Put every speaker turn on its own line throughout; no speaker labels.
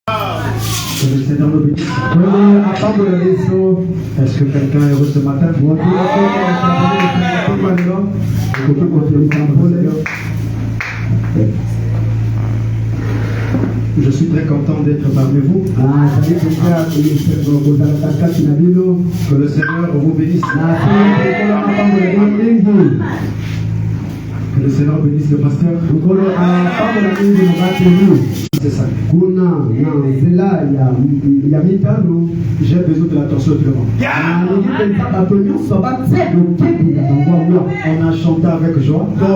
Que le Seigneur nous bénisse. Est-ce que quelqu'un est heureux ce matin? Je suis très content d'être parmi vous. Que le Seigneur vous bénisse. Que le Seigneur bénisse le pasteur. C'est ça. J'ai besoin de l'attention de tout On a chanté avec joie. On a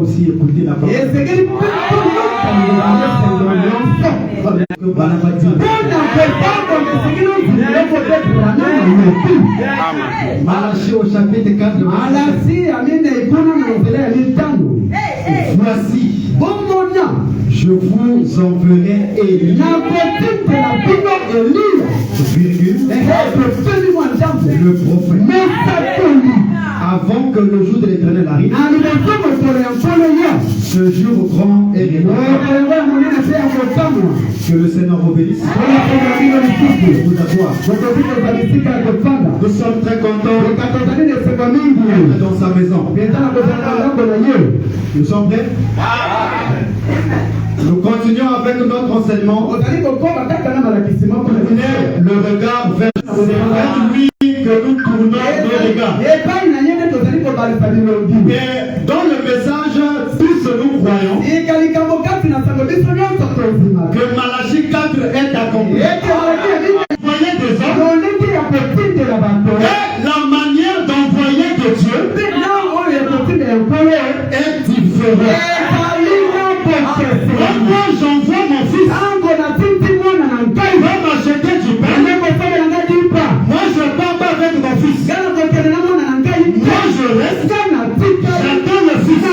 aussi écouté la parole. Malachie au chapitre 4. Voici, je vous enverrai Élie, le prophète, avant que le jour de l'Éternel arrive. Ce jour grand et que le Seigneur vous bénisse. Vous asseoir. Nous sommes très contents dans sa maison. Nous sommes prêts? Nous continuons avec notre enseignement. Le regard vers lui que nous tournons nos regards. Et dans le message, tous nous croyons que Malachie 4 est accompli. Voyez des hommes et la manière d'envoyer de Dieu est différente. Moi j'envoie mon fils. Il va m'acheter du pain. Moi je ne pars pas avec mon fils. Moi je reste. J'attends le fils.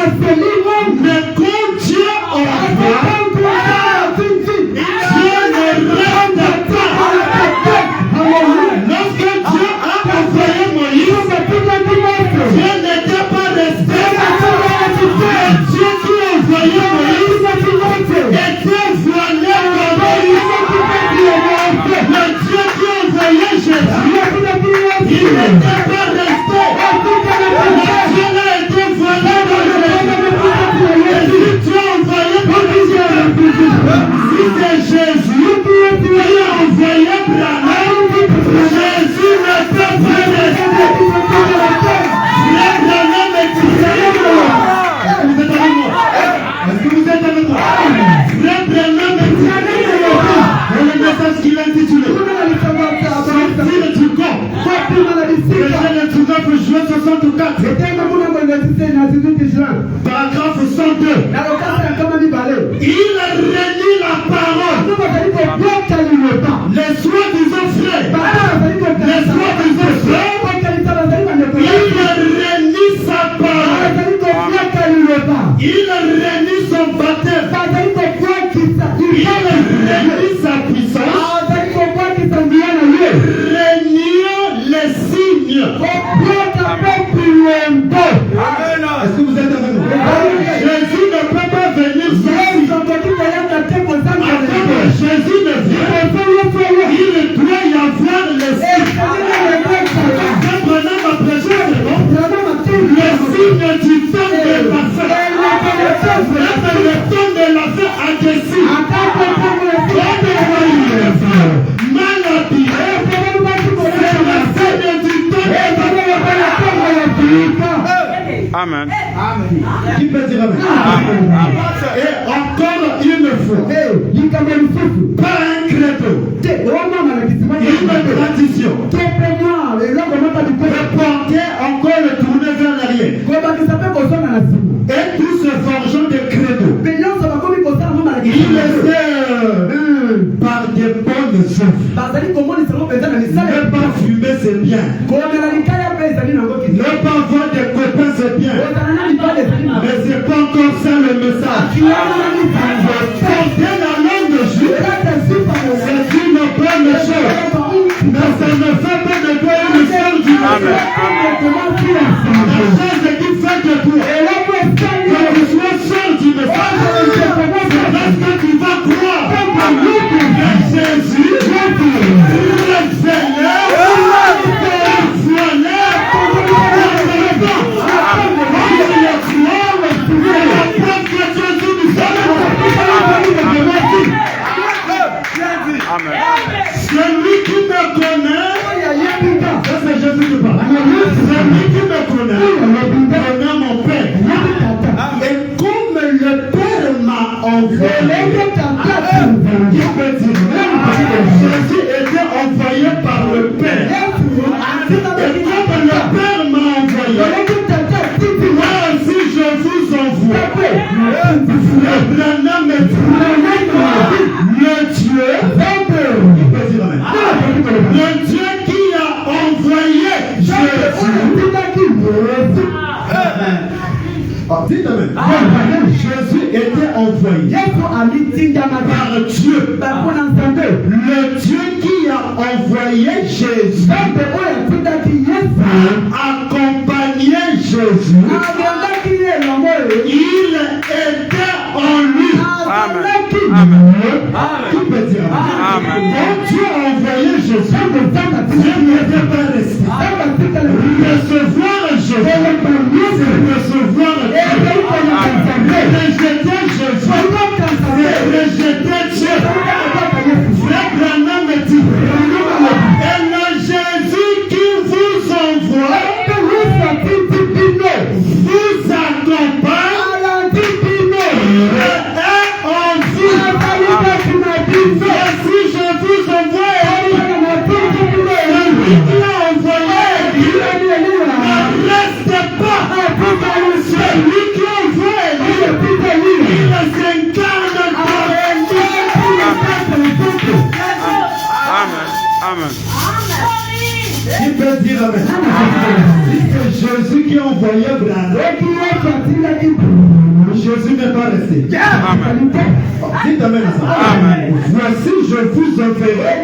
Mais quand Dieu envoie, Dieu ne reste pas. Lorsque Dieu a envoyé Moïse, Dieu n'était pas resté. Dieu qui a envoyé Moïse était voilé comme Moïse. Le Dieu qui a envoyé Jésus, il n'était pas resté. Le Dieu a été voilé comme Jésus. Et si tu as envoyé Moïse, si c'est Jésus qui a envoyé Branham, Jésus ne peut pas rester. Branham est Israël. Est-ce que vous êtes avec moi? Frère Branham est Israël. Et le message qu'il a intitulé Sortir le Turcon. Verset le 19 juin 64. Paragraphe 102. Il renie la parole. Les soi-disant frères. Les soi-disant frères. Il renie sa parole. Il renie son baptême. Il renie sa puissance. Renie les signes. Est-ce que vous êtes avec nous? Jésus ne peut pas venir sans signe. Jésus ne vient. Il doit y avoir les signes. Comprenez ma présence, c'est bon? Le signe du temps de la fin. Le temps de la fin agressive. Maladie. C'est le signe du temps de la fin. Amen. Qui peut dire amen? Et encore une fois, pas un credo, une tradition. Reporter encore le tourner vers l'arrière. Et tout se forgeant de credo. Il essaie par des bonnes œuvres. Ne pas fumer, c'est bien. Ne pas avoir des copains, c'est bien. Mais c'est pas encore ça le message. Porter la langue de Dieu, c'est une bonne chose. Mais ça ne fait pas de toi une sœur du message. La chose qui fait de toi, que tu sois sœur du message, c'est parce que tu vas croire. envoyé par Dieu. Le Dieu qui a envoyé Jésus, accompagné Jésus, il était en lui.
Amen.
Qui peut dire
Amen.
Quand Dieu a envoyé Jésus, Dieu n'était pas resté. Recevoir Jésus, c'est recevoir Dieu. Rejeter Jésus, c'est rejeter Dieu. Frère Branham me dit, et le Jésus qui vous envoie vous accompagne et en vous. Voici, je vous envoie celui qui a envoyé ne reste pas. Celui qui a envoyé il s'incarne dans
Amen.
Qui peut dire Amen? C'est Jésus qui a envoyé Branham. Jésus n'est pas resté.
Amen.
Dites Amen à ça.
Amen.
Voici, je vous enverrai.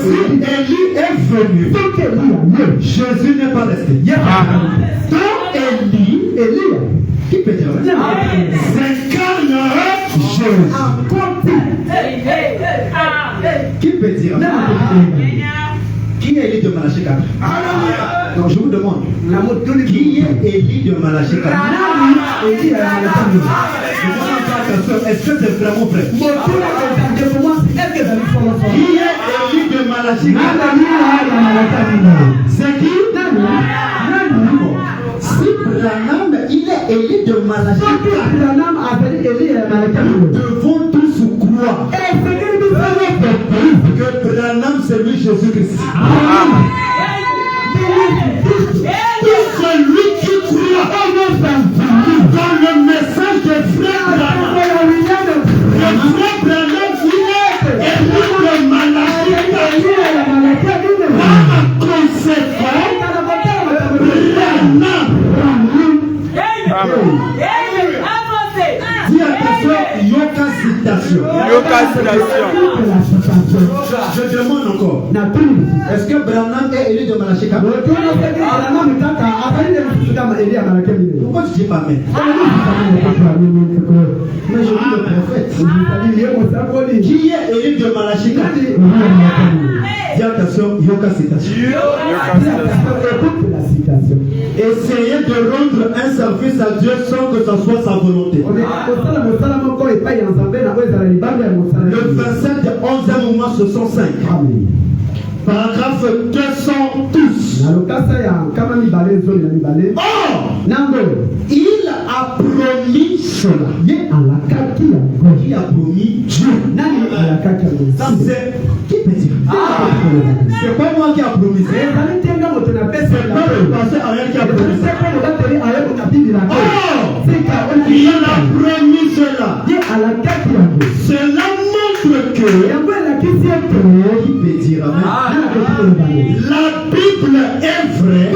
Si Élie est venu, Jésus n'est pas resté. Dans Élie, qui peut dire Amen? S'incarnera Jésus. Qui peut dire Amen? Qui est Élie de Malachi 4? Non, je vous demande. Qui est Élie de Malachi 4? Est-ce que c'est vraiment vrai? Qui est Élie de Malachi 4? C'est qui? Si Branham, il est Élie de Malachi 4, nous devons tous croire que Branham c'est lui Jésus-Christ. Tout celui qui croit dans le message de frère Branham, le frère Branham, il est Élie de Malachi 4. Par conséquent, Branham. Dis attention, Yoka citation. Je demande encore. Est-ce que Branham est Élie de Malachi 4? Pourquoi tu dis pas mais? Mais je dis le prophète. Qui est Élie de Malachi 4? Dis attention, Yoka citation. Essayez de rendre un service à Dieu sans que ce soit sa volonté. Le verset de 11e mois 65. Paragraphe 212. Or, il a promis cela. Qui a promis Dieu? Ça c'est qui peut dire? C'est pas moi qui a promis. C'est pas le pasteur Ariel qui a promis. Or, il a promis cela. Cela montre que qui peut dire Amen? La Bible est vraie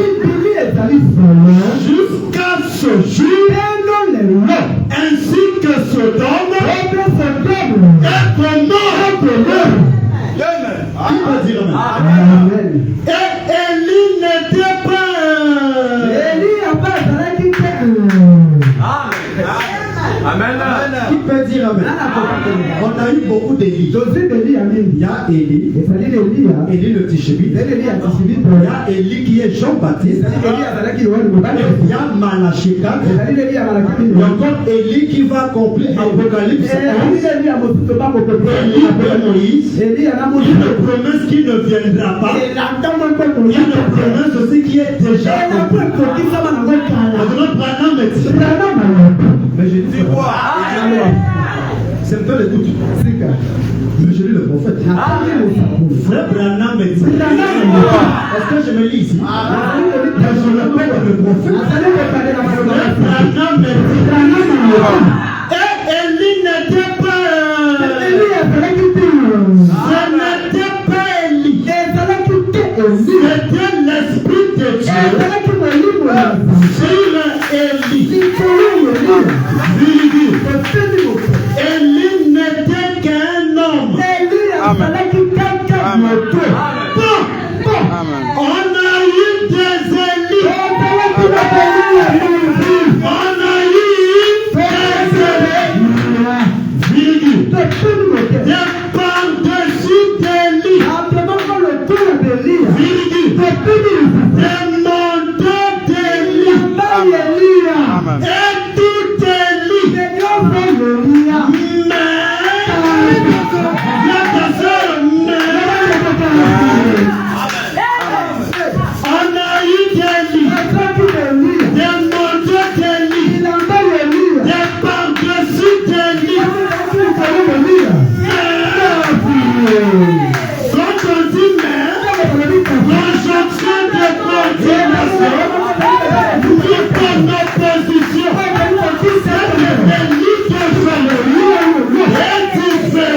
jusqu'à ce jour, ainsi que Sodome et Gomorrhe. Qui peut dire Amen? Et Élie n'était pas. Amen. Qui peut dire Amen? On a eu beaucoup d'Élie. Il y a Élie, Élie le Tishébite. Il y a Élie qui est Jean-Baptiste. Il y a Malachi 4. Il y a encore Élie qui va accomplir Apocalypse 11. Élie de Moïse. Une promesse qui ne viendra pas. Une promesse aussi qui est déjà accomplie. Mais je dis quoi? C'est un peu l'écoute. Mais je lis le prophète. Frère Branham me dit. Est-ce que je me lis ici? Mais je répète le prophète. Frère Branham me dit. Et Élie n'était pas. Ce n'était pas Élie. C'était l'Esprit de Dieu. Sur Élie.
Amen.
On a eu des élus. On a eu des élus. Des par-dessus d'élus. Des mandats d'élus.
Amen.
Et tout élu. On a eu des lits, des mandats de lits, des par-dessus de lits. Quand on dit mais, conjonction de coordination, nous prenons position. C'est que les lits de famille est différent.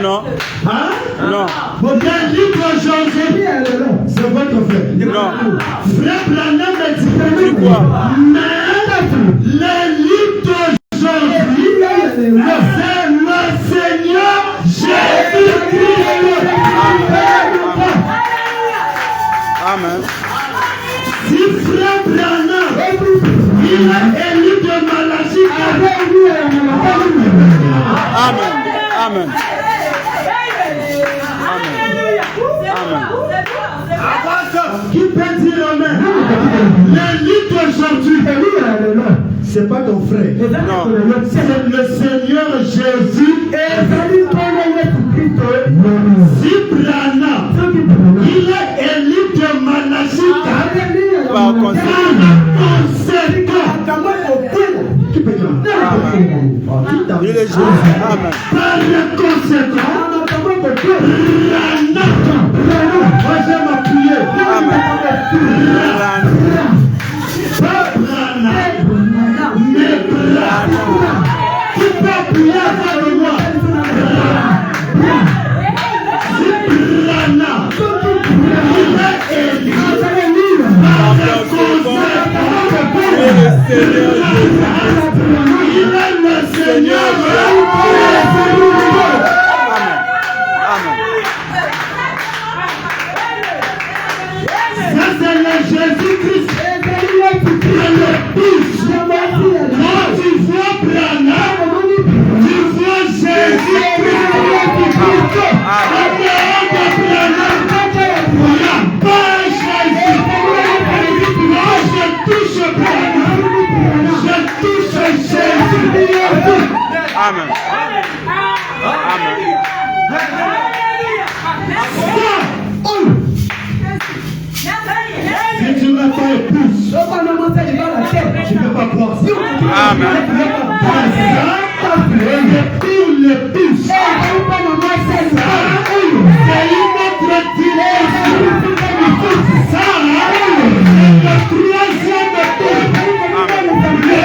Non.
Hein?
Non.
Mon livre aujourd'hui, c'est votre frère.
Non.
Frère Branham me dit
quoi?
Mais le livre d'aujourd'hui, c'est le Seigneur Jésus-Christ.
Amen.
Si frère Branham, il a élu de Malachi.
Amen. Amen.
Qui peut dire amen? Le lit d'aujourd'hui, c'est pas ton frère.
Non.
C'est le Seigneur Jésus. Si Branham, il est élu de Malachika,
Par conséquent.
Qui peut dire amen?
Il est Jésus. Amen.
Par le conséquent, moi j'aime appuyer.
Amen.
Pas Branham, mais Branham. Qui peut appuyer avec moi? Si Branham, il est élu par le conséquent,
Il est le Seigneur Jésus.
il est le Seigneur
Amen.
Ça c'est le Jésus-Christ. C'est le Fils. Quand tu vois Branham, tu vois Jésus-Christ. En dehors de Branham, il n'y a pas Jésus. Moi je touche Branham, je touche Jésus.
Amen. Amen.
Si tu n'as pas épouse, tu ne peux pas croire.
Amen.
Pour l'épouse, c'est une autre dimension. Ça, c'est le troisième tour. Le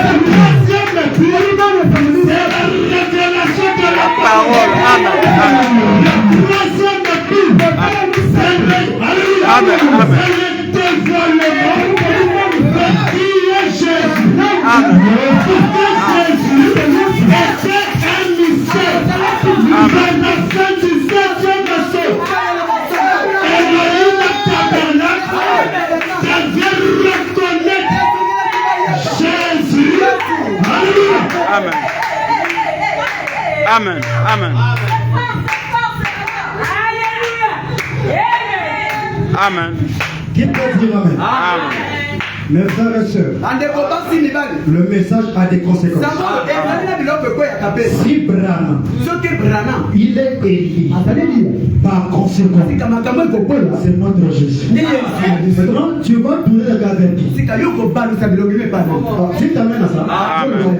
troisième tour, c'est la révélation de la
Parole. Amen. Amen.
Le troisième tour, c'est le dévoilement de qui est Jésus.
Amen.
Jésus était un mystère. La fin du 7e assaut. Elohim tabernacle devait reconnaître Jésus. Alléluia.
Amen. Amen. Amen.
Qui peut dire amen?
Amen.
Mes frères et sœurs, le message a des conséquences. Si Branham, il est élu, par conséquent, c'est notre Jésus. Maintenant, tu vas tourner le gars vers qui? Tu t'amènes à ça.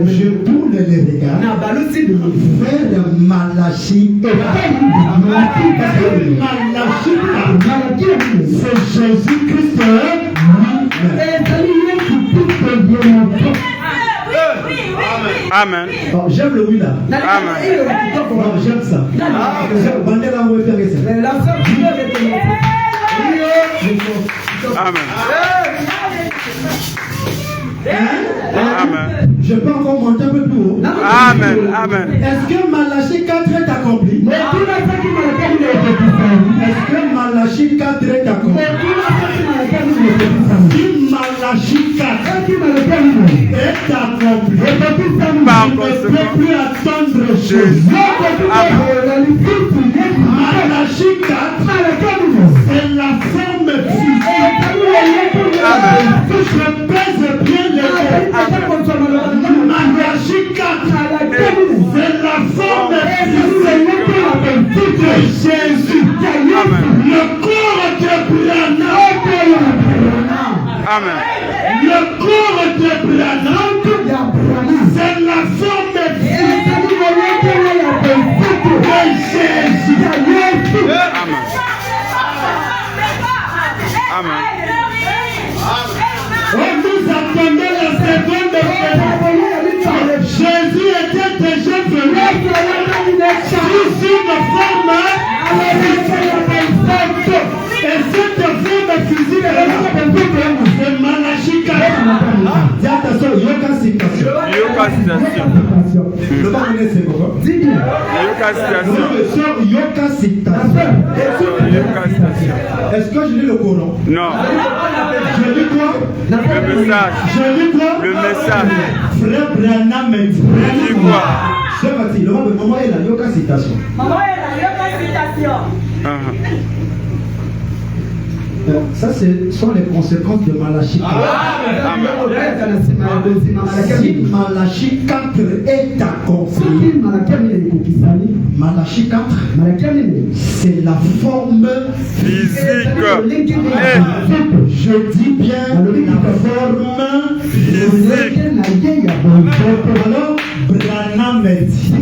Je tourne les regards vers Malachie. C'est Jésus-Christ
Amen.
J'aime le oui là.
Amen.
J'aime ça.
Amen. Amen.
Je peux encore monter un peu plus haut.
Amen. Amen.
Est-ce que Malachie 4 est accompli? Est-ce que Malachie 4 est accompli? Si Malachie 4 est accompli, je ne peux plus attendre Jésus. Malachie 4, c'est la forme physique. Je pèse bien les mots. Malachie 4, c'est la forme physique de Jésus. Le corps de Branham.
Amen.
Le corps de Branham, c'est la forme physique de Jésus.
Amen. Amen.
On nous attendait la seconde de Jésus était déjà venu sous une forme et cette forme physique c'est Malachie 4. Dis attention, yoga citation.
Yoga citation.
Le bas de c'est quoi?
Yoga citation.
Yoga citation.
Yoga citation.
Est-ce que je lis le Coran?
Non.
Je lis quoi?
Le message.
Je lis quoi?
Le message.
Frère Branham me dit.
Dis quoi?
C'est parti. Le moment est la yoga citation.
Maman est la yoga citation.
Ça, ce sont les conséquences de Malachie 4. Si Malachie 4 est accompli, Malachie 4, c'est la forme
physique.
Je dis bien la forme
Physique.
Alors, Branham dit,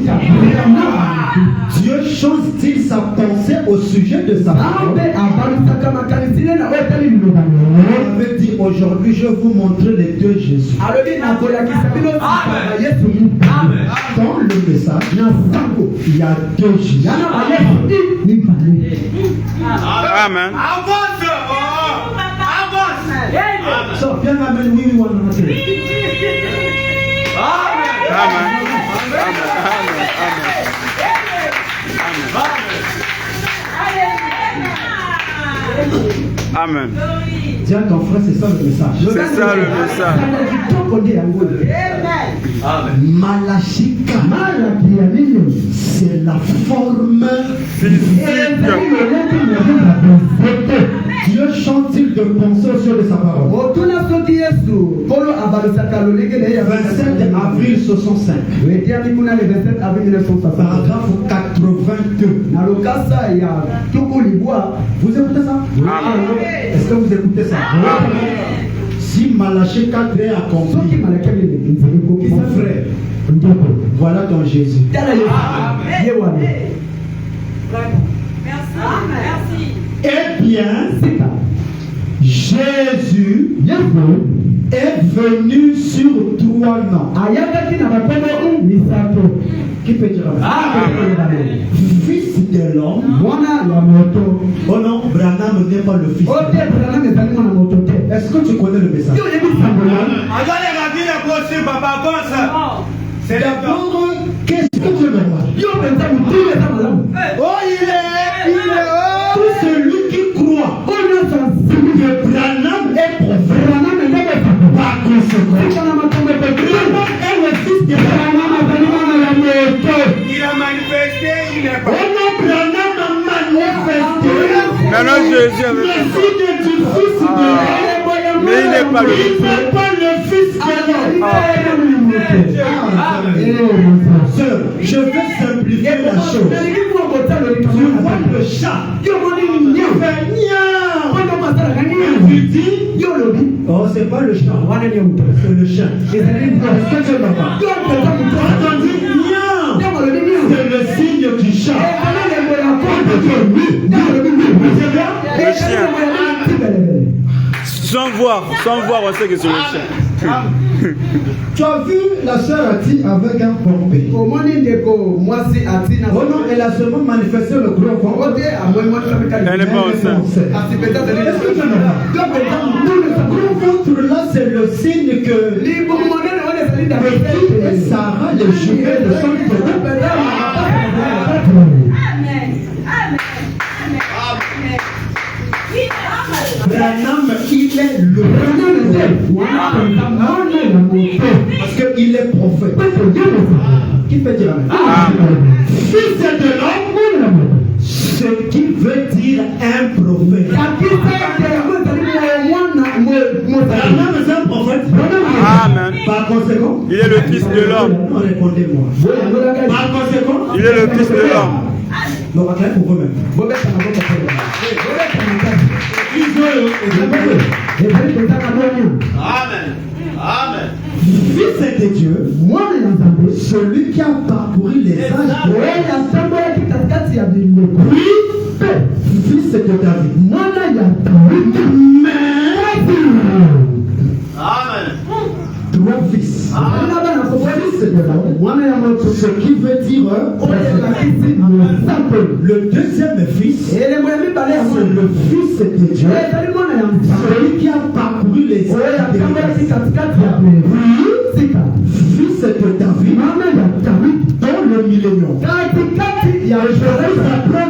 Dieu change-t-il sa pensée au sujet de sa parole? On veut dire aujourd'hui, je vais vous montrer les deux Jésus. Dans le message, il y a deux Jésus.
Amen.
So, bien amen, oui, oui, oui.
Amen. Amen.
Dis à ton frère, c'est ça le message.
C'est ça le message.
Malachie 4, c'est la forme
Physique.
Dieu chante-t-il de penser au sujet de sa parole? 27 avril 65. Paragraphe 82. Vous écoutez ça? Est-ce que vous écoutez ça? Si Malachie 4 est accompli, mon frère, voilà ton Jésus.
Merci.
Eh bien, Jésus est venu sur 3 noms. Qui peut dire Fils de l'homme. Oh non, Branham n'est pas le fils de l'homme. Est-ce que tu connais le message? C'est d'abord, qu'est-ce que tu veux voir? Oh, il est tout celui qui croit que Branham est prophète. Par conséquent, Branham est le fils de Branham.
Il a manifesté, il n'est pas.
Oh non, Branham a manifesté.
Maintenant Jésus est
le signe du fils de
Mais Et il n'est pas le
Il
Fils.
n'est pas le Fils de l'homme. Sœur, je vais simplifier la chose. Tu vois le chat. Il fait tu dis, oh, c'est pas le chat, c'est le chien. Est-ce que tu m'as pas? Quand on dit miaou, c'est le signe du chat.
Le chien. Sans voir, on sait que c'est le chien.
Tu as vu la sœur Ati avec un pompé. Oh non, elle a seulement manifesté le gros ventre.
Elle n'est pas enceinte.
Est-ce que tu n'as pas? Le gros ventre là, c'est le signe que et Sarah, les jumelles de son Branham, il est le parce qu'il est prophète. Qui peut dire amen? Fils de l'homme, ce qui veut dire un prophète. Branham est un prophète.
Amen.
Par conséquent,
Il est le Fils de l'homme.
Répondez-moi. Par conséquent,
Il est le Fils de l'homme.
donc acclamez pour vous-même.
Amen. Amen.
Fils de Dieu, celui qui a parcouru les âges, fils de David.
Amen.
Trois fils. Fils de l'homme, ce qui veut dire le deuxième fils, c'est le fils de Dieu, celui qui a parcouru les âges, fils de David, dans le millénium.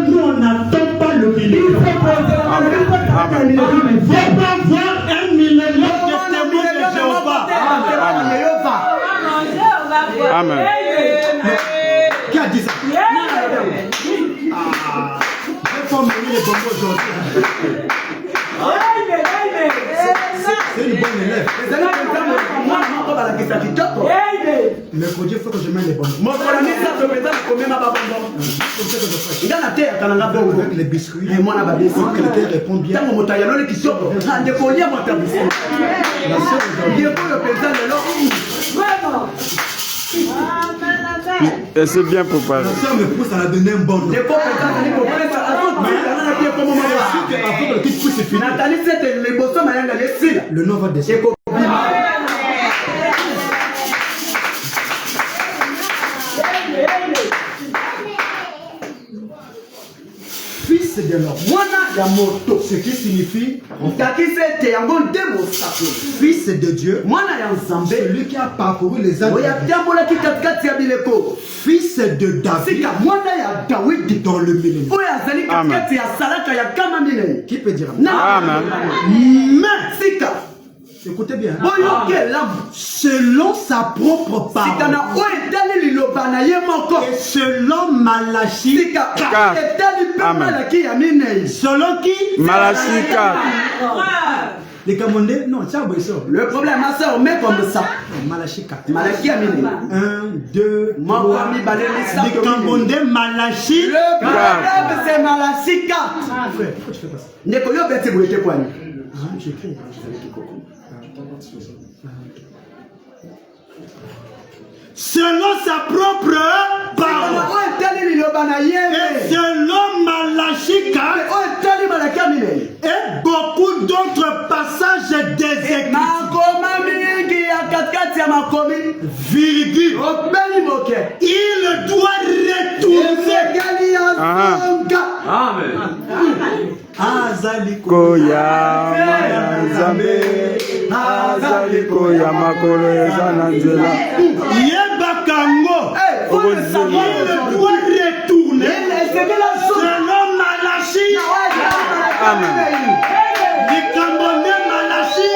Nous, on n'attend pas le millénium. Il faut pas voir un millénium de témoins de Jéhovah.
Amen.
Qui a dit ça? Il faut mener les bonbons aujourd'hui. C'est une bonne élève. Mais pour Dieu, il faut que je mette les bonbons. Avec les biscuits, il faut que quelqu'un réponde bien. La sœur
Et c'est bien préparé.
La sœur me pousse à la donner un bon nom. Le nom va descendre. Fils de l'homme. Ce qui signifie fils de Dieu. Celui qui a parcouru les âges. Fils de David. Dans le millénaire.
Amen.
Qui peut dire
Amen.
mais écoutez bien. Selon sa propre parole. Et selon Malachie 4.
Amen.
Selon qui?
Malachie 4.
Les Camerounais, non, tiens,
le problème, ma soeur, on met comme ça.
Malachie 4.
Malachie a mis
1, 2, 3. Les Camerounais, Malachie.
Le problème, c'est Malachie 4.
Frère, pourquoi tu fais pas ça?
Nekoyo bete boulete quoi?
J'écris. Selon sa propre parole. Et selon Malachie 4. Et beaucoup d'autres passages des Écritures. Virgule. Il doit retourner.
Amen.
Azaliko
ya Nzambe, azaliko ya makolo ezana nzela.
Yebakango. Il doit retourner. Selon Malachie.
Amen.
Les Camerounais Malachie.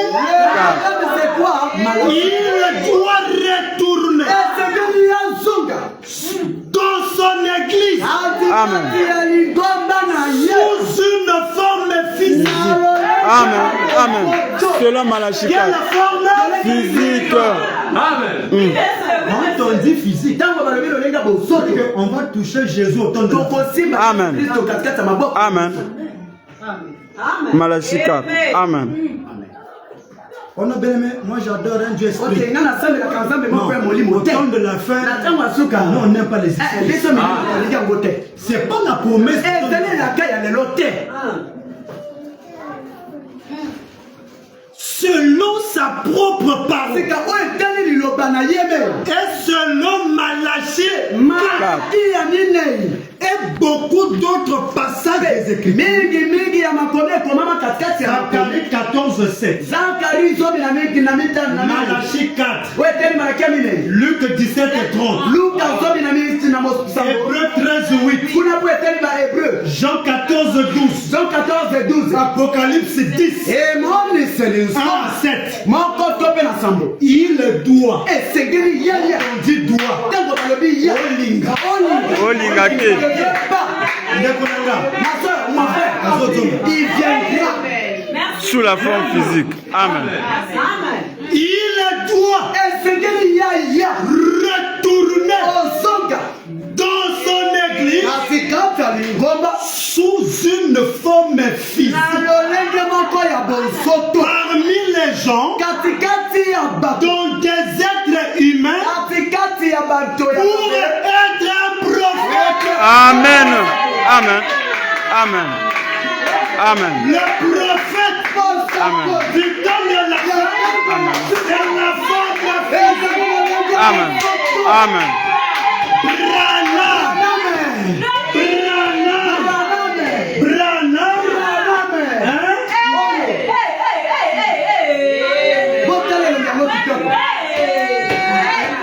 Il doit retourner dans son église.
Amen.
Sous une forme physique.
Amen. Amen. Selon Malachie
Quelle
4.
forme?
Physique.
Amen.
Quand on dit physique,
On va toucher Jésus au temps de
Amen. Amen. Malachie 4. Amen.
On a bien aimé, moi j'adore un Dieu esprit.
Non,
Au temps de la fin, non, on n'aime pas les esprits. C'est pas la promesse. Selon sa propre parole. Et selon Malachie et beaucoup d'autres passages des Écritures. Zacharie 14:7. Malachie 4. Luc 17:30. Hébreux 13:8. Jean 14:12. Apocalypse 10. 1:7. Il doit. On dit doit. Olinga.
Olinga ke.
Il viendra
Sous la forme physique. Amen.
Il doit retourner dans son église sous une forme physique. Parmi les gens, dont des êtres humains, pour être un prophète.
Amen. Amen. Amen. Amen.
Le prophète
Amen.
du temps de la fin, c'est la forme physique.
Amen. Amen.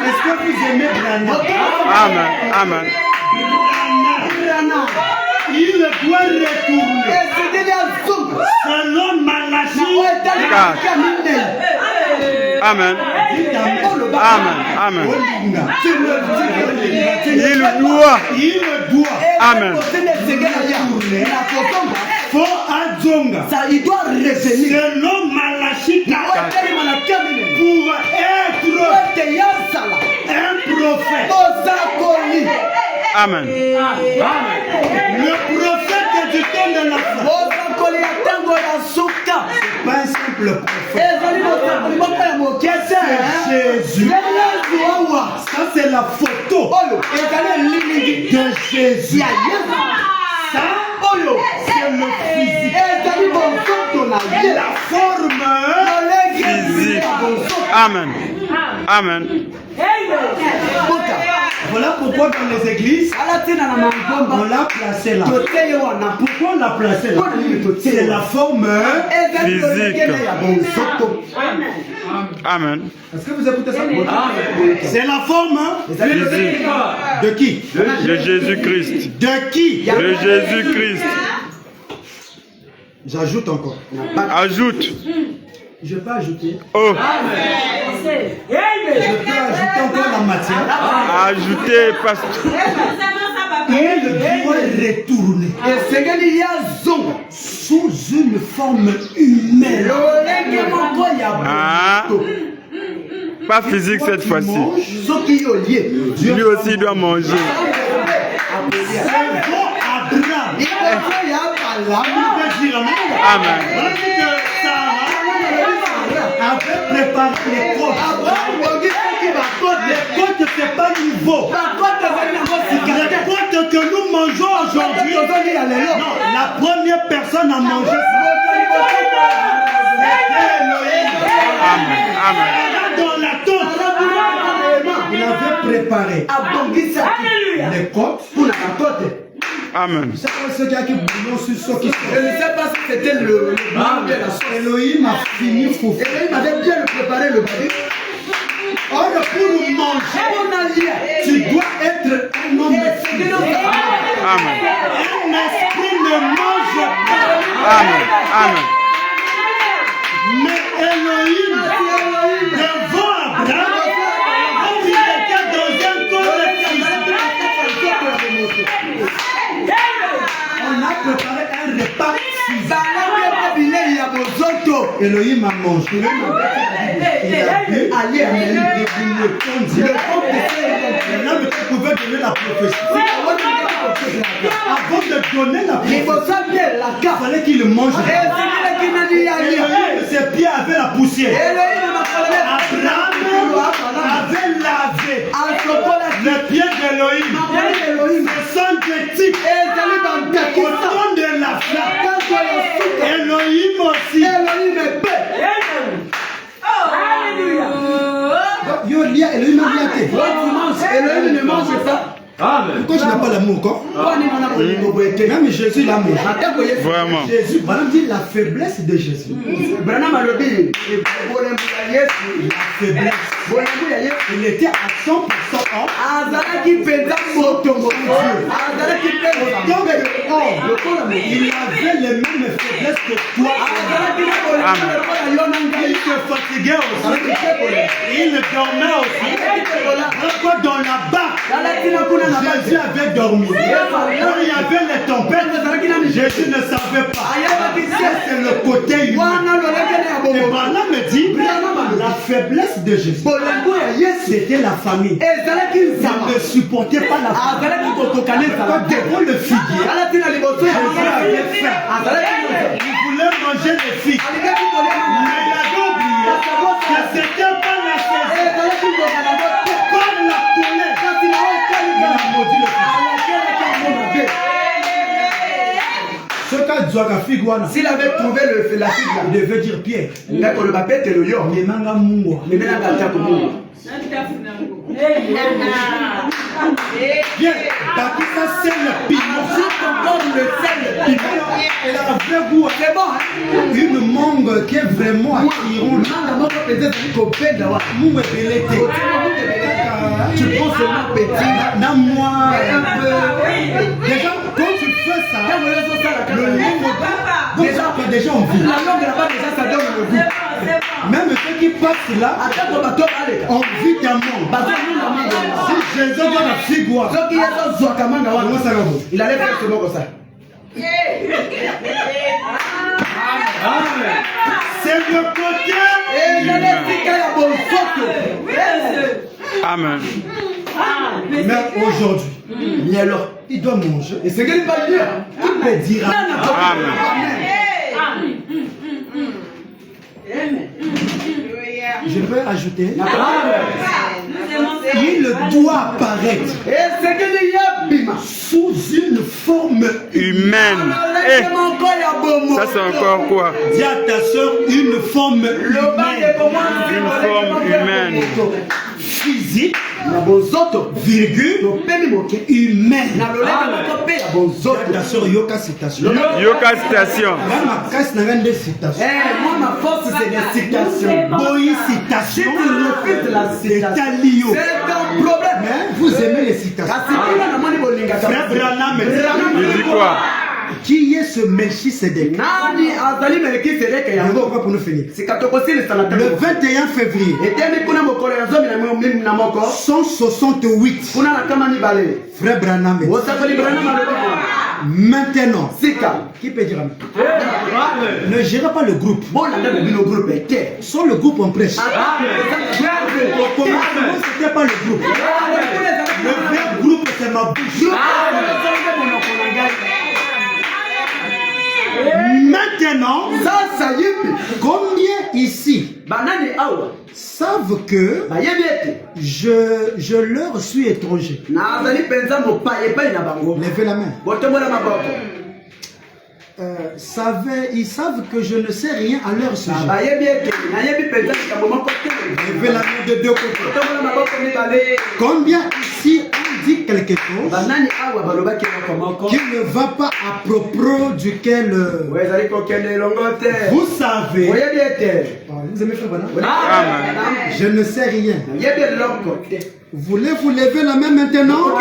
Est-ce que vous aimez Branham?
Amen. Amen.
Il doit retourner selon Malachie.
Amen. Amen. Amen. Il doit. Amen.
Faut Adzonga.
Il doit revenir.
Selon Malachie 4. Pour être un prophète.
Amen.
Le prophète du temps de la fin. Pas un simple prophète. C'est Jésus. Ça c'est la photo de Jésus. Ça c'est le physique. La forme
Physique. Amen. Amen.
Voilà pourquoi dans les églises, on l'a placé là. Pourquoi on l'a placé là? C'est la forme
Physique. Amen.
Est-ce que vous écoutez ça? C'est la forme
Physique.
de qui?
De Jésus-Christ.
De qui?
De Jésus-Christ.
J'ajoute encore.
Ajoute.
Je peux ajouter.
Oh.
Je peux ajouter encore la matière.
Ajoutez, pasteur.
Il doit retourner sous une forme humaine.
Ah. Pas physique cette fois-ci. Lui aussi doit manger. Amen.
Avait préparé les côtes. Les côtes, c'est pas nouveau. Les côtes que nous mangeons aujourd'hui, non, la première personne à manger, c'était Elohim.
Amen. Amen.
Dans la tente, il avait préparé les côtes.
Amen.
Vous savez ce qu'il y a qui bouillon sur ce qui se
Je ne sais pas si c'était le blanc de la sauce.
Elohim a fini fou.
Elohim avait bien préparé le bari.
Or, pour manger, tu dois être un homme de fou.
Amen.
Un esprit ne mange pas.
Amen. Amen.
Mais Elohim, devant Abraham, quand il était dans un corps physique, on a préparé un repas physique. Elohim a mangé. Il a bu.
Allez, allez.
Le compte de maintenant, tu pouvais donner la prophétie. Avant de donner la prophétie, il fallait qu'il le mange. Ses pieds avaient la poussière. Abraham avait lavé les pieds d'Elohim. Le sang d'éthique. Au nom de la flamme. Elohim aussi. Yo, lia, Elohim a liaté.
Elohim ne mange pas.
Amen.
Pourquoi je n'ai pas l'amour encore? Même Jésus l'a mangé.
Vraiment.
Jésus, Branham dit la faiblesse de Jésus. La faiblesse. Il était à 100% homme. Il avait les mêmes faiblesses que toi. Il se fatiguait aussi. Il dormait aussi. Pourquoi dans la barque Jésus avait dormi. Quand il y avait les tempêtes, Jésus ne savait pas. C'est le côté humain. Et Branham me dit, la faiblesse de Jésus, c'était la famille. Il ne supportait pas la famille. Devant le figuier, Jésus avait faim. Il voulait manger les figues. Mais il avait oublié que c'était pas la saison. Par la colère, il a maudit le figuier.
S'il avait trouvé la figue,
il devait dire Pierre.
il a le baptême et le yor.
Mais manga mungwa.
Mais maintenant, il a
Bien, Bakisa c'est le piment. Elle avait goût.
C'est bon, hein?
Une mangue qui est vraiment attirante. Mungwa belete.
Tu prends seulement petit.
Dans moi. Déjà, quand tu fais ça, le langue déjà on vit.
La langue là-bas, déjà, ça donne le goût.
Même ceux qui passent là, on vit un monde. Si Jésus doit la figure,
il allait faire seulement comme ça.
c'est le côté.
Amen.
Mais aujourd'hui, il doit manger.
Et c'est qu'il va dire.
Il peut dire
Amen.
Je vais ajouter. Il doit apparaître sous une forme
Humaine. Eh, ça c'est encore quoi?
Dis à ta soeur une forme humaine.
Une forme humaine.
Physique, virgule, humaine. Ta soeur Yoka citation.
Yoka citation.
Ma casse n'a rien de citation.
Moi, ma force, c'est des citations.
Boy citation.
C'est
un
un problème.
Vous aimez les citations. Frère Branham,
Il dit quoi?
qui est ce Melchisedec? Pour nous finir. Le 21 février 168. Frère Branham. Maintenant, qui peut dire ne gérez pas le groupe. Sans le groupe on prêche. Au commencement, c'était pas le groupe. Le vrai groupe c'est ma bouche. Maintenant, combien ici savent que je leur suis étranger? Levez la main. Ils savent que je ne sais rien à leur sujet. Levez la main de deux côtés. Combien ici on dit quelque chose qui ne va pas à propos duquel vous savez. Vous aimez faire voilà? Je ne sais rien. Voulez-vous lever la main maintenant?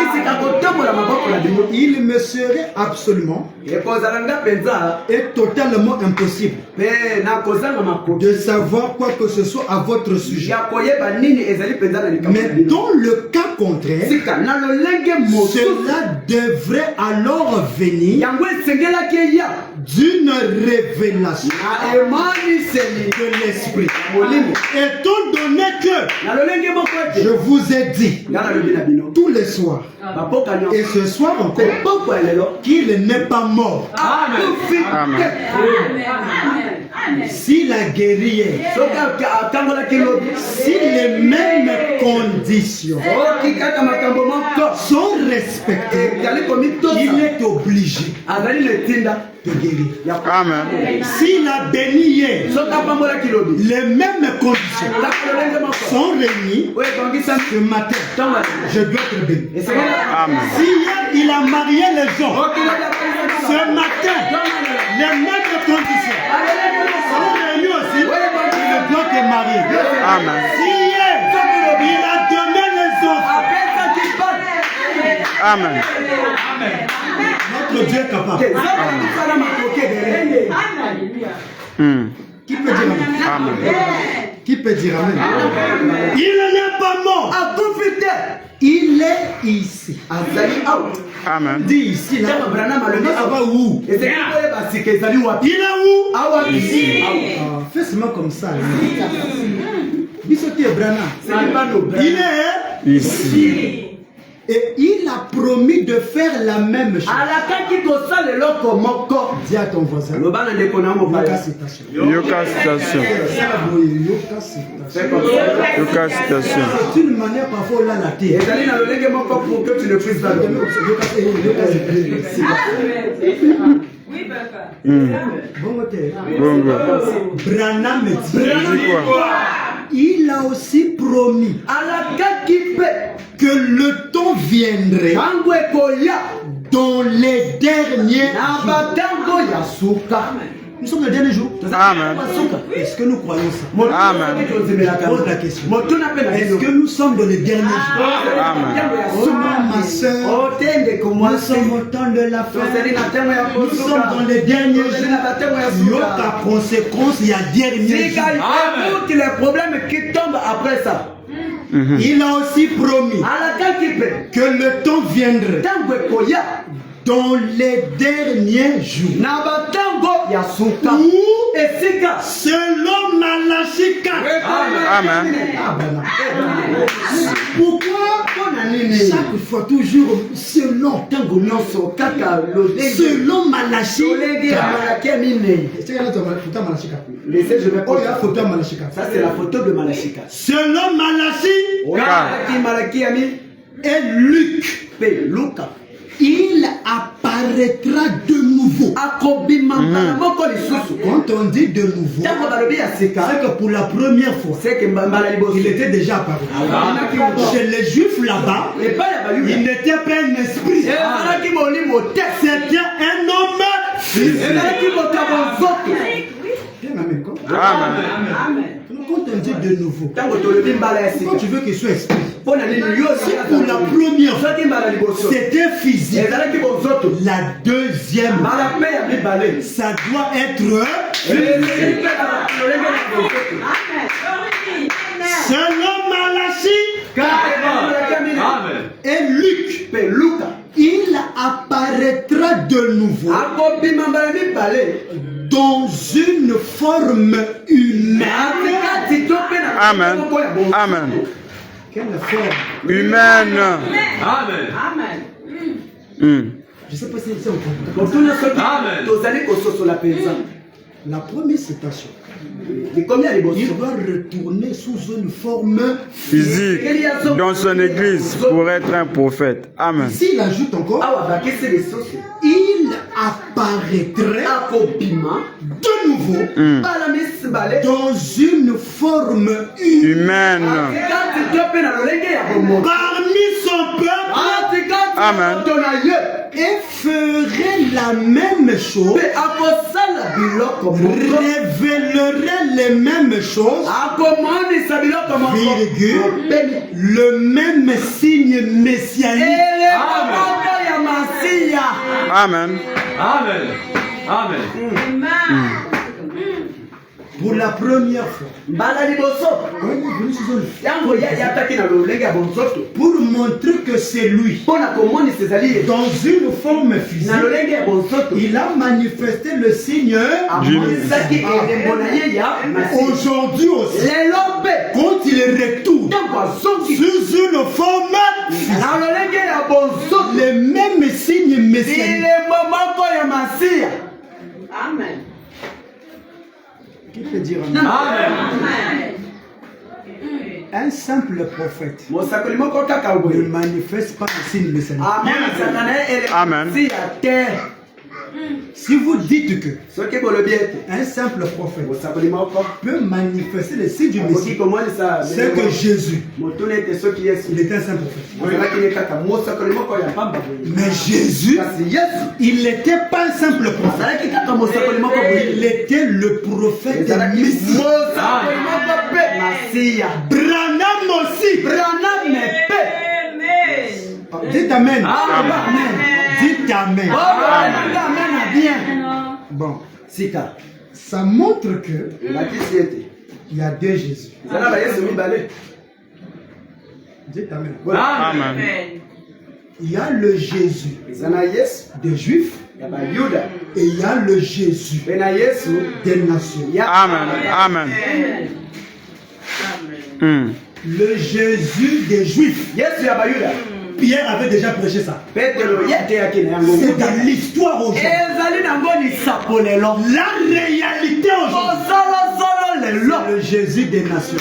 Il me serait absolument et totalement impossible de savoir quoi que ce soit à votre sujet. Mais dans le cas contraire, cela devrait alors venir d'une révélation de l'esprit. Étant donné que je vous ai dit tous les soirs, et ce soir encore, qu'il n'est pas mort.
Amen.
S'il a guéri, si les mêmes conditions sont respectées, il est obligé de guérir.
Amen.
S'il a béni hier, les mêmes conditions sont réunies ce matin, je dois te bénir.
Amen.
Si hier il a marié les gens, ce matin, les mêmes conditions sont réunies aussi, je dois te marier.
Amen.
Si hier il a donné les enfants,
Amen.
notre Dieu est capable. Qui peut dire amen? Qui peut dire amen? Il n'est pas mort. Il est ici.
Amen.
Dis ici là. Ça va où? Il est où? Ici. Fais seulement comme ça. Bisoti Brana. Il est
Ici.
et il a promis de faire la même chose. Dis à ton voisin. Yoka citation.
Yoka citation. Yoka citation.
C'est une manière parfois là la terre.
Pour que tu ne puisses pas dormir.
Bongo.
Branham me dit.
Dis quoi?
Il a aussi promis que le temps viendrait dans les derniers jours. Nous sommes les derniers jours.
Amen.
Est-ce que nous croyons ça?
Amen.
Pose la question. Est-ce que nous sommes dans les derniers jours?
Amen.
Oh ma soeur, nous sommes au temps de la fin. Nous sommes dans les derniers jours. Yoka conséquence, il y a dernier jour.
Les problèmes qui tombent après ça.
Il a aussi promis que le temps viendrait dans les derniers jours. Selon Malachie 4.
Amen.
Pourquoi chaque fois toujours selon Malachie 4.
Ça c'est la photo de Malachie 4.
Selon Malachie et Luc, il apparaîtra de nouveau. Quand on dit de nouveau, c'est que pour la première fois, il était déjà apparu. Chez les Juifs là-bas, il n'était pas un esprit. C'était un homme physique.
Amen.
Quand on dit de nouveau, quand tu veux qu'il soit esprit, pour la première fois, c'était physique. La deuxième, ça doit être selon Malachie et Luc, il apparaîtra de nouveau dans une forme humaine.
Amen. Amen.
Quelle forme
Humaine.
Amen.
Je ne sais pas si c'est au La première citation. Il doit retourner sous une forme
Physique dans son église pour être un prophète. Amen.
S'il ajoute encore, il apparaîtrait de nouveau dans une forme
Humaine.
parmi son peuple.
Amen.
Et ferait la même chose, révélerait les mêmes choses, virgule, le même signe messianique.
Amen.
Amen. Amen.
Pour la première fois. Pour montrer que c'est lui. Dans une forme physique. Il a manifesté le signe. Aujourd'hui aussi. Quand il retourne sous une forme physique. Les mêmes signes messianiques.
Amen.
Qui peut dire
Amen.
un simple prophète ne manifeste pas le signe messianique.
Amen.
Si vous dites que un simple prophète peut manifester le signe du Messie, c'est que Jésus, il était un simple prophète. Mais Jésus, il n'était pas un simple prophète. Il était le prophète de Messie. Branham aussi. Dites Amen. Dites Amen. Bon, ça montre que il y a deux Jésus. Dites Amen.
Amen.
Il y a le Jésus des Juifs et il y a le Jésus des nations.
Amen. Amen.
Le Jésus des Juifs. Pierre avait déjà prêché ça. C'est dans l'histoire aujourd'hui. La réalité aujourd'hui. C'est le Jésus des nations.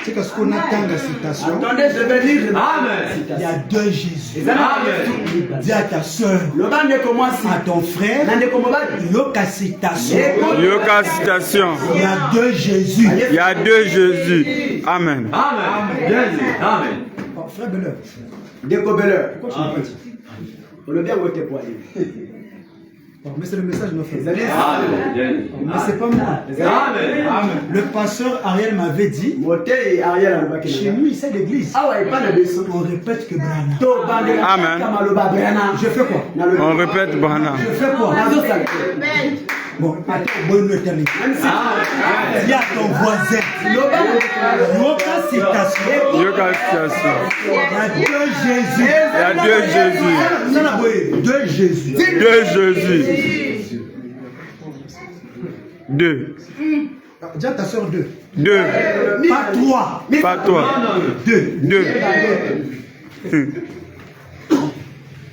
C'est parce qu'on attend la citation.
Attendez, je vais lire.
Il y a deux Jésus. Dis à ta soeur, à ton frère, Yoka citation.
Yoka citation.
Il y a deux Jésus.
Il y a deux Jésus. Amen.
Amen.
Frère Belleur.
Déco-Belleur.
Pourquoi tu n'as pas dit?
On le bien voté pour aller.
Mais c'est le message de nos frères.
Amen.
Mais c'est pas moi.
Amen.
Le pasteur Ariel m'avait dit, chez nous ici à l'église, on répète que Brana.
Amen.
Je fais quoi?
On répète Brana.
Je fais quoi? Bon, attends, bonne éternité. Dis à ton voisin, Yoka citation.
Yoka citation.
Il y a deux Jésus. Deux Jésus.
Deux Jésus. Deux.
Dis à ta soeur deux.
Deux.
Pas trois.
Pas toi.
Deux.
Deux.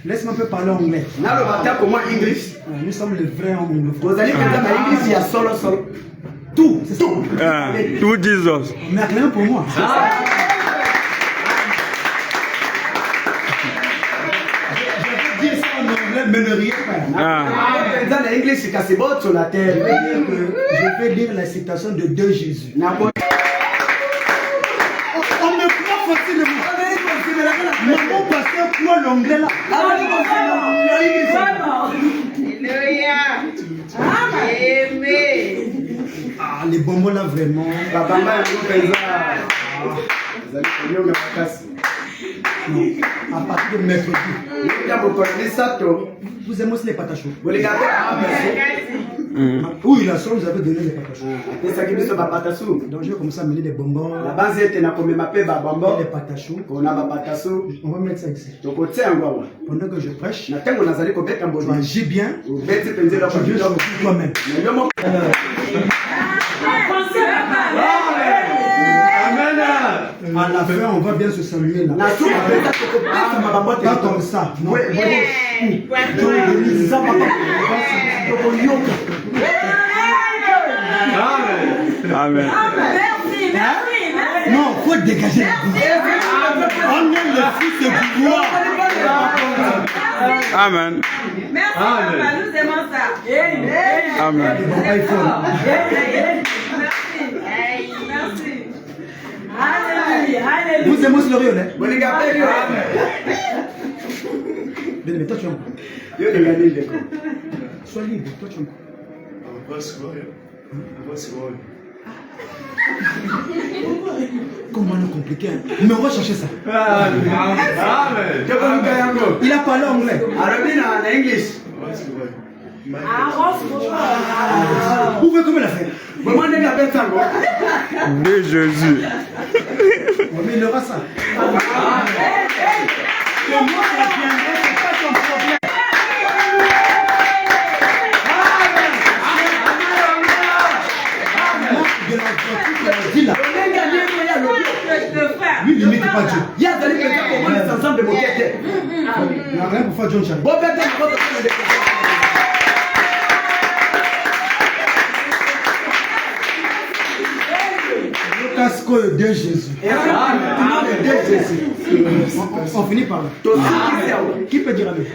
Laisse-moi un peu parler anglais. Nous sommes les vrais anglophones. Tout, c'est ça.
Tout Jesus.
Mais rien pour moi. Je vais dire ça en anglais, mais ne rien faire. Je vais lire la citation de deux Jésus. On me croit facilement. Mon pasteur croit l'anglais là. Ah, les bonbons là vraiment. Non, à partir de mercredi. Vous aimez aussi les patates chaudes? Oui, la soeur vous avez donné les patates chaudes. Donc je vais commencer à mener des bonbons. Les patates chaudes. On va mettre ça ici. Pendant que je prêche, tu agis bien. Tu veux sortir toi-même. À la fin, on va bien se saluer là. Pas comme ça. Non.
Amen.
Non, il faut dégager. On est le fils de gloire.
Amen.
Merci, papa, nous aimons ça.
Amen.
Merci. Alléluia.
Vous aimez aussi le riz, hein? Mais toi, tu aimes quoi? Sois libre, toi, tu aimes quoi? Comment nous compliquer? Mais on va chercher ça. Il a parlé anglais. Vous pouvez comment la faire?
De Jésus.
Mais il aura ça. Comment ça viendrait, c'est pas ton problème. Lui, il n'imite pas Dieu. Il y a des gens qui ont les ensembles de moquettes. Il n'y a rien pour faire John Charlie. Casco de Jésus. On finit par là. Qui peut dire amen?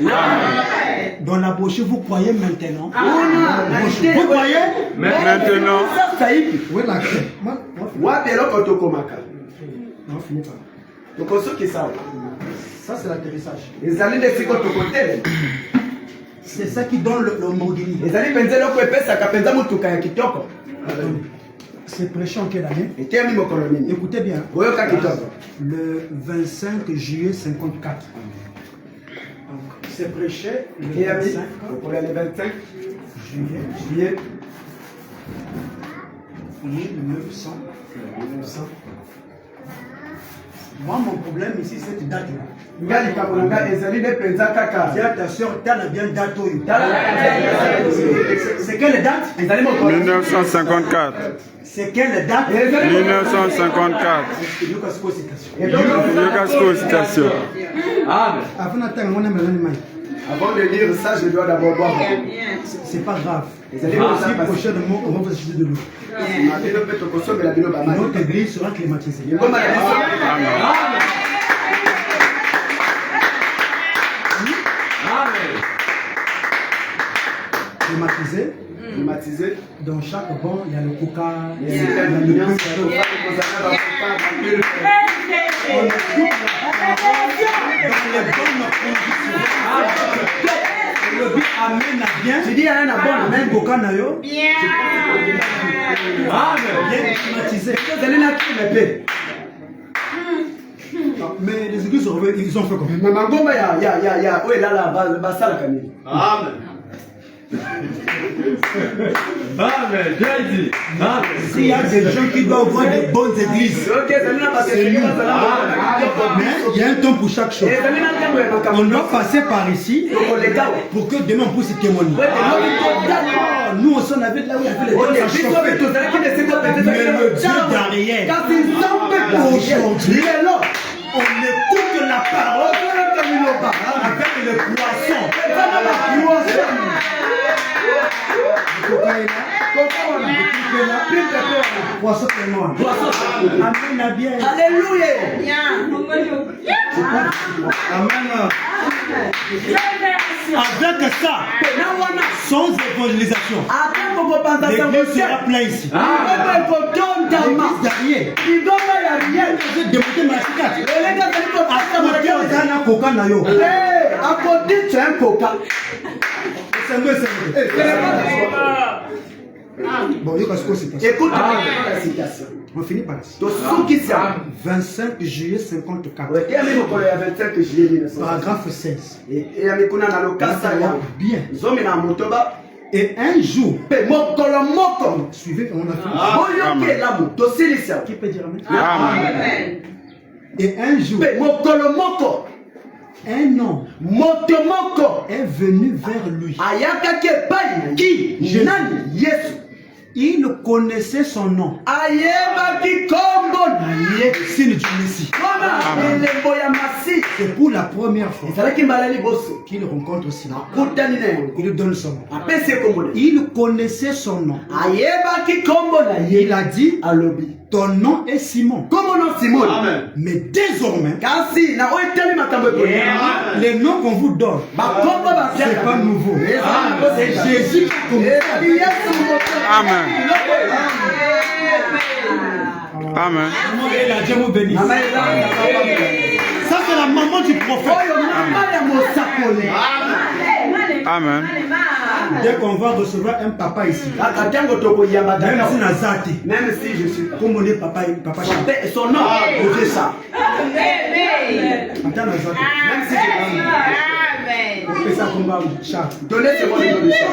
Dans la bouche, vous croyez maintenant? Vous croyez
maintenant?
Oui, la clé. On finit par là. Ça, c'est l'atterrissage. C'est ça qui donne le Mogini. C'est prêché en quelle année? Écoutez bien. Le 25 juillet 54. C'est prêché le 25 juillet 1900. Moi, mon problème ici, c'est cette date-là. Dis à ta soeur, t'as bien date. C'est quelle date?
1954.
C'est quelle date?
1954. Lucas citation.
Avant de lire ça, je dois d'abord boire.
C'est pas grave. Si prochainement, on va vous acheter de l'eau. Notre église sera climatisée. Climatisé. Dans chaque banc, il y a le coca, il y a le amène à bien. Tu dis à un bon, amène coca nayo. Bien. Bien climatisé. Mais les églises ils ont fait quoi?
Mais Mangomba, il y a, où est là, Bassala Camille. Amen.
Amen. Dieu dit.
S'il y a des gens qui doivent voir des bonnes églises, c'est nous. Mais il y a un temps pour chaque chose. On doit passer par ici pour que demain on puisse témoigner. Nous on s'en avait là où il y avait les gens mais le Dieu derrière, aujourd'hui, on écoute la parole avec le poisson. Alléluia. Avec ça, sans évangélisation, l'église sera pleine ici. Bon, écoute la citation. On finit par ici. 25 juillet 54. Paragraphe 16. Bien. Et un jour, suivez, on a fait. Qui peut dire amen?
Amen.
Et un jour, un homme est venu vers lui. Il connaissait son nom. C'est pour la première fois qu'il rencontre Simon. Il lui donne son nom. Il connaissait son nom. Il a dit, ton nom est Simon.
Amen.
Mais désormais, les noms qu'on vous donne, c'est pas nouveau. C'est Jésus qui commence.
Amen. Amen.
Ça, c'est la maman du prophète.
Amen.
Dès qu'on va recevoir un papa ici, même si je suis comme on est papa
son nom, c'est ça.
Même si je
Donnez ce monde de chat.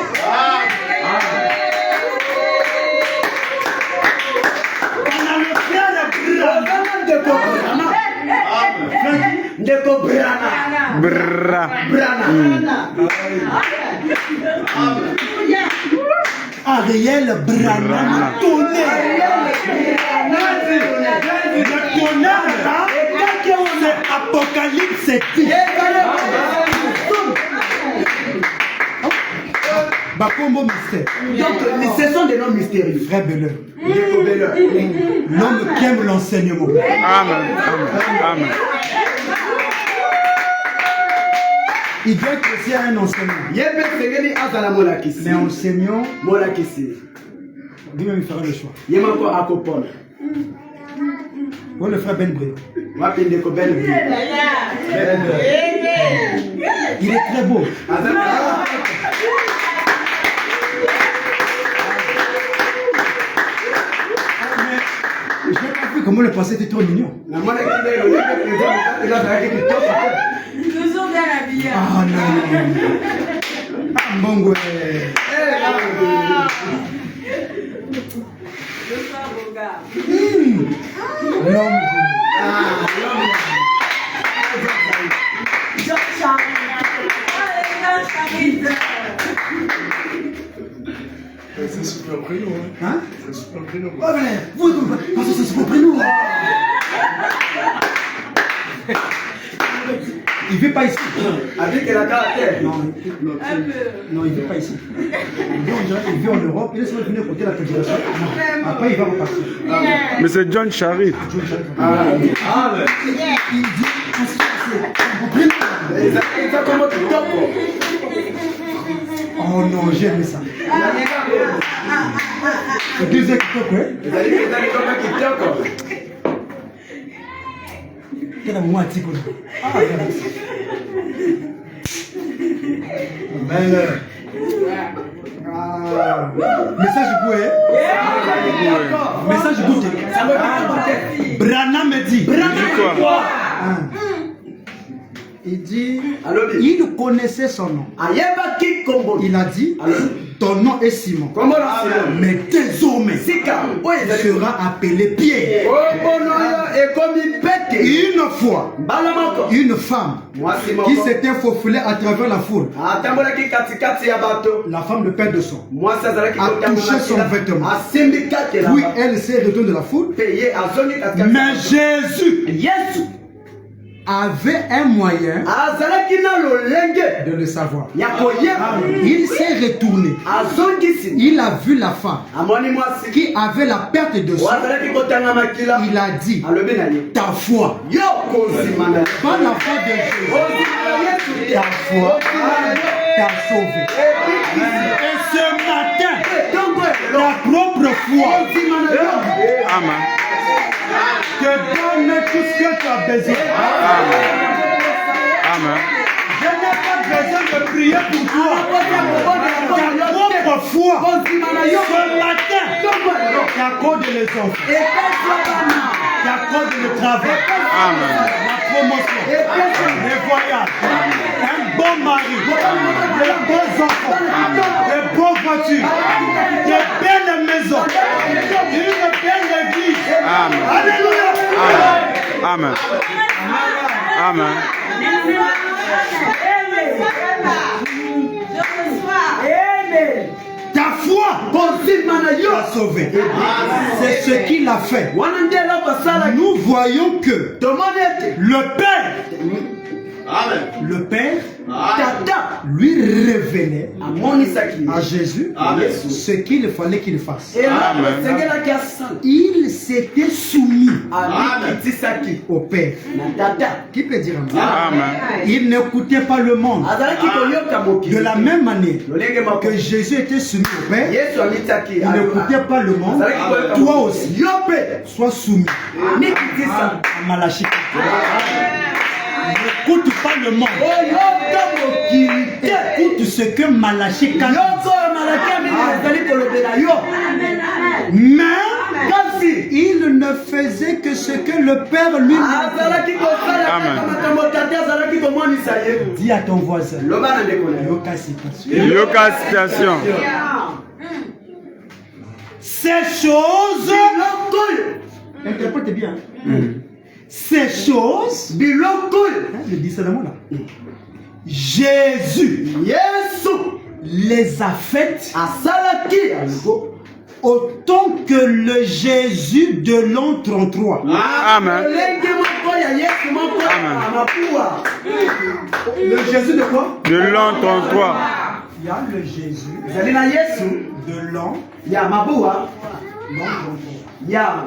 Ariel Branham tonnerre. Le tonnerre là, c'est Apocalypse 10. Bakombo mystère.
Donc, ce sont des noms mystérieux.
Frère Belleur.
L'homme
qui aime l'enseignement.
Amen. Amen.
Il doit être aussi un enseignant. Mais enseignant, lui-même il fera le choix. Bon, le frère Ben Bré. Il est très beau. Je n'ai pas vu comment le passé était trop mignon.
Toujours bien habillé.
Ah non. Ah bon, ouais.
Le soir, beau gars.
L'homme.
C'est super prénom,
Hein?
C'est super prénom.
Oh, mais vous, parce que c'est super prénom. Il ne vit pas ici.
Avec la caractère.
Non, il ne vit pas ici. Il vit en Europe. Il est sur venir côté de la fédération. Après, il va repartir.
Mais c'est John Charit.
Il dit, oh non, j'aime ça. Le deuxième TikTok, ouais. Quel moment à Tico? Ah, regarde. Message goûté. Message goûté. Branham me dit. Il dit, il connaissait son nom. Il a dit, ton nom est Simon. Mais désormais, tu seras appelé Pierre. Une fois, une femme qui s'était faufilée à travers la foule, la femme, le père de son, a touché son vêtement. Puis elle s'est retournée de la foule. Mais Jésus avait un moyen de le savoir. Il s'est retourné. Il a vu la femme qui avait la perte de sang. Il a dit, ta foi, pas la foi de Jésus, ta foi t'a sauvé. Et ce matin, ta propre foi te donne tout ce que tu as besoin.
Amen.
Je n'ai pas besoin de prier pour toi. Ta propre foi, ce matin, t'accorde les offres, t'accorde le travail, la promotion, les voyages, un bon mari, de bons enfants, de bonnes voitures, de belles maisons, une belle église. Alléluia.
Amen. Amen.
Ta foi t'a sauvé. C'est ce qu'il a fait. Nous voyons que le Père, lui révélait à Jésus ce qu'il fallait qu'il fasse. Il s'était soumis au Père. Qui peut dire amen? Il n'écoutait pas le monde. De la même manière que Jésus était soumis au Père, il n'écoutait pas le monde. Toi aussi, sois soumis à Malachie. N'écoute pas le monde. Écoute ce que Malachie dit. Mais
Il ne faisait que ce que le Père lui dit à ton voisin.
Yoka citation.
Ces choses, interprète bien. Ces choses, je dis ça dans là. Jésus les a faites autant que le Jésus de l'an 33.
Amen.
Le Jésus de quoi?
De l'an 33.
Il y a le Jésus de l'an.
Il y a Maboua. Il y a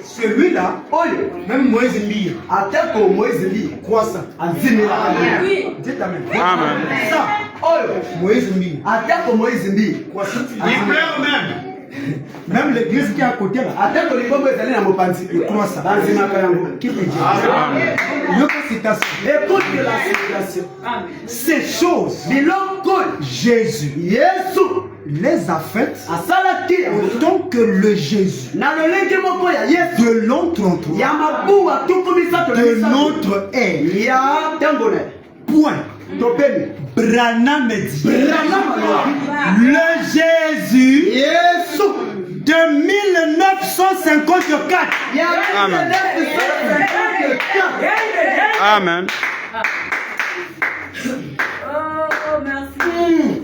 celui-là, même Moïse Mbir, attaque au Moïse Mbir, quoi ça? Dites Amen.
Amen.
Ça, Moïse Mbir, attaque au Moïse Mbir, quoi ça? Il pleure même. Même l'église qui est à côté là, attaque au Libo, vous allez dans mon panti, quoi ça? Qui peut dire? Écoute la situation.
Ces choses, Jésus les a faites autant que le Jésus de l'an 33 de notre ère. Point. Branham dit le Jésus de 1954.
Amen. Amen.
Oh, merci.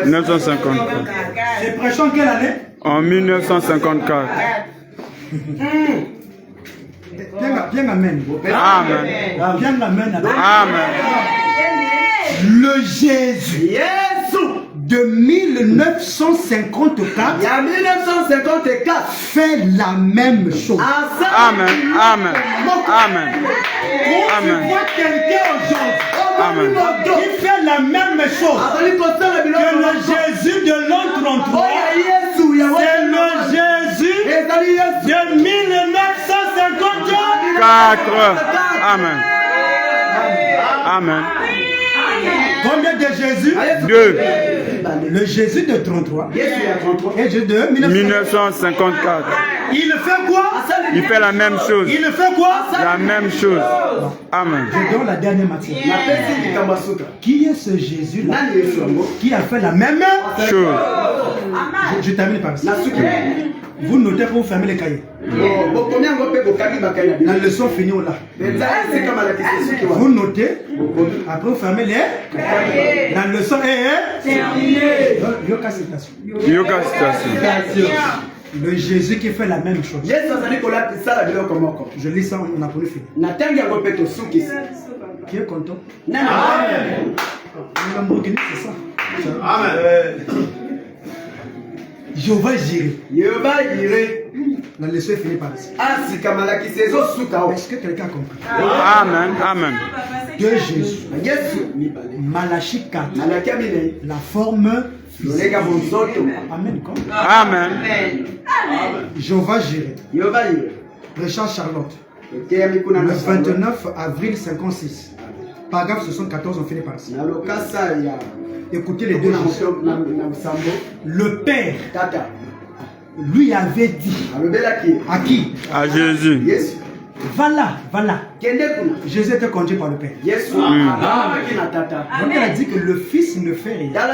1954.
C'est prêché en quelle année?
En 1954.
Bien amen.
Amen.
Bien amen.
Amen.
Le Jésus de 1954 fait la même chose.
Amen. Amen. Amen.
Quand tu vois quelqu'un aujourd'hui qui fait la même chose que le Jésus de l'an 33, c'est le Jésus de 1954.
Amen. Amen.
Combien de Jésus?
2.
Le Jésus de 33 et Jésus de
1954.
Il fait quoi?
Il fait la même chose.
Il fait quoi?
La même chose. Amen.
Je donne la dernière matière. Qui est ce Jésus-là qui a fait la même
chose?
Je termine par ça. Vous notez pour vous fermer les cahiers. La leçon finit là. Vous notez, après vous fermez les cahiers. La leçon est terminée. Yoka citation.
Yoka citation.
Le Jésus qui fait la même chose. Je lis ça, on a pour le film. Qui est content?
Amen.
C'est ça. Amen. Jéhovah Jireh. La leçon est finie par ici. Est-ce que quelqu'un a compris?
Amen. Amen.
De Jésus. Malachie 4. La forme. Amen.
Amen.
Jéhovah Jireh. Richard Charlotte. Le 29 avril 56. Paragraphe 74, on finit par ici. Écoutez les deux choses. Le Père lui avait dit à qui?
À Jésus.
Va là. Jésus était conduit par le Père. Donc elle a dit que le Fils ne fait rien. Va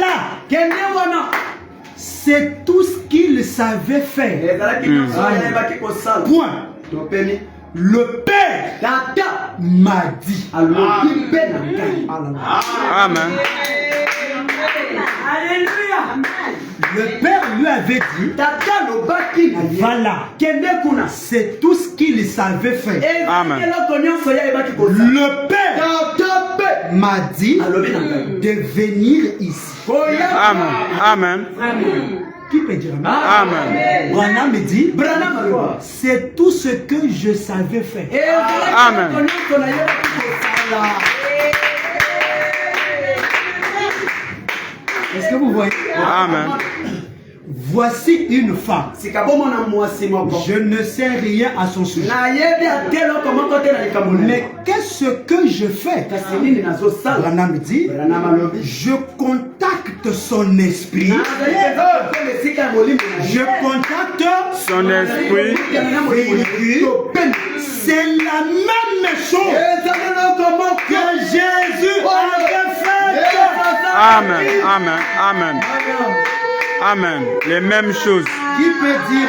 là. C'est tout ce qu'il savait faire. Point. Le Père m'a dit.
Amen.
Alléluia.
Le Père lui avait dit, voilà, c'est tout ce qu'il savait faire.
Amen.
Le Père m'a dit de venir ici.
Amen. Amen.
Qui peut dire
Amen?
Branham me dit, c'est tout ce que je savais faire.
Amen.
Est-ce que vous voyez?
Amen.
Voici une femme. Je ne sais rien à son sujet. Mais qu'est-ce que je fais? Branham me dit, je contacte contacte son esprit. Je contacte
son esprit.
C'est la même chose que Jésus avait fait.
Amen, amen, amen. Amen. Les mêmes choses.
Qui peut dire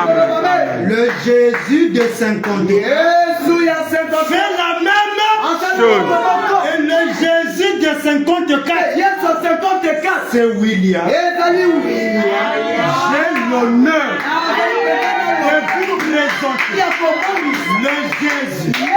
Amen.
le Jésus de 50 fait la même
chose.
Et le Jésus de 54, c'est William. J'ai l'honneur de vous présenter le Jésus